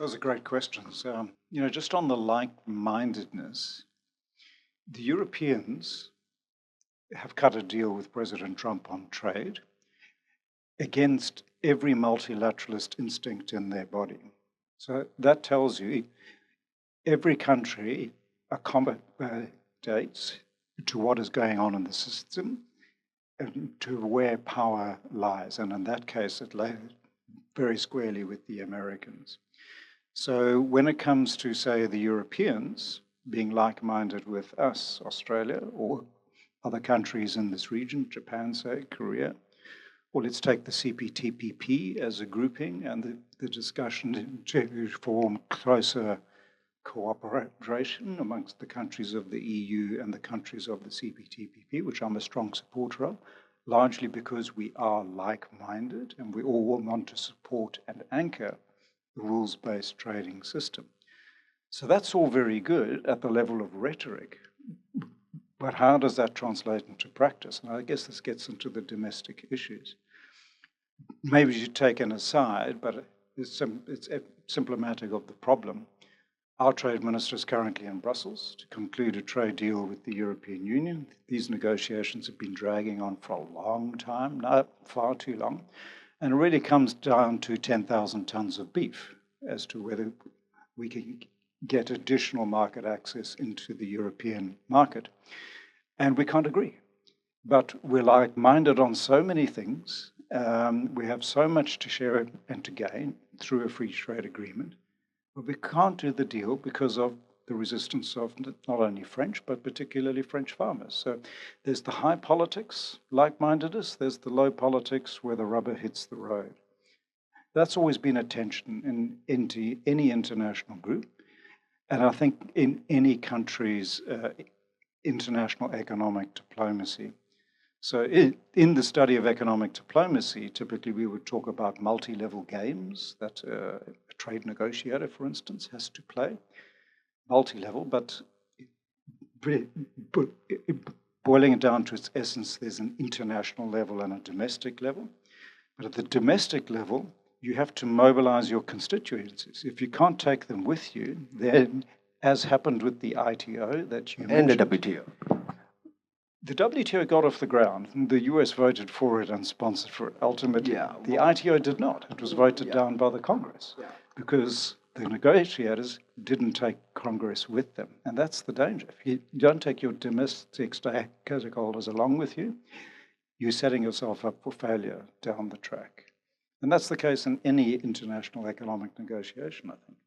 Those are great questions. Just on the like-mindedness, the Europeans have cut a deal with President Trump on trade against every multilateralist instinct in their body. So that tells you every country accommodates to what is going on in the system and to where power lies. And in that case, it lay very squarely with the Americans. So when it comes to, say, the Europeans being like-minded with us, Australia, or other countries in this region, Japan, say, Korea, or let's take the CPTPP as a grouping and the discussion to form closer cooperation amongst the countries of the EU and the countries of the CPTPP, which I'm a strong supporter of, largely because we are like-minded and we all want to support and anchor the rules-based trading system. So that's all very good at the level of rhetoric, but how does that translate into practice? And I guess this gets into the domestic issues. Maybe you take an aside, but it's symptomatic of the problem. Our trade minister is currently in Brussels to conclude a trade deal with the European Union. These negotiations have been dragging on for a long time, now far too long. And it really comes down to 10,000 tons of beef as to whether we can get additional market access into the European market. And we can't agree. But we're like-minded on so many things. We have so much to share and to gain through a free trade agreement. But we can't do the deal because of the resistance of not only French, but particularly French farmers. So there's the high politics, like-mindedness, there's the low politics where the rubber hits the road. That's always been a tension in any international group. And I think in any country's international economic diplomacy. So in the study of economic diplomacy, typically we would talk about multi-level games that a trade negotiator, for instance, has to play. Multi-level, but boiling it down to its essence, there's an international level and a domestic level. But at the domestic level, you have to mobilize your constituencies. If you can't take them with you, then, as happened with the ITO that you mentioned. And the WTO. The WTO got off the ground. The US voted for it and sponsored for it. Ultimately, the ITO did not. It was voted down by the Congress because the negotiators didn't take Congress with them. And that's the danger. If you don't take your domestic stakeholders along with you, you're setting yourself up for failure down the track. And that's the case in any international economic negotiation, I think.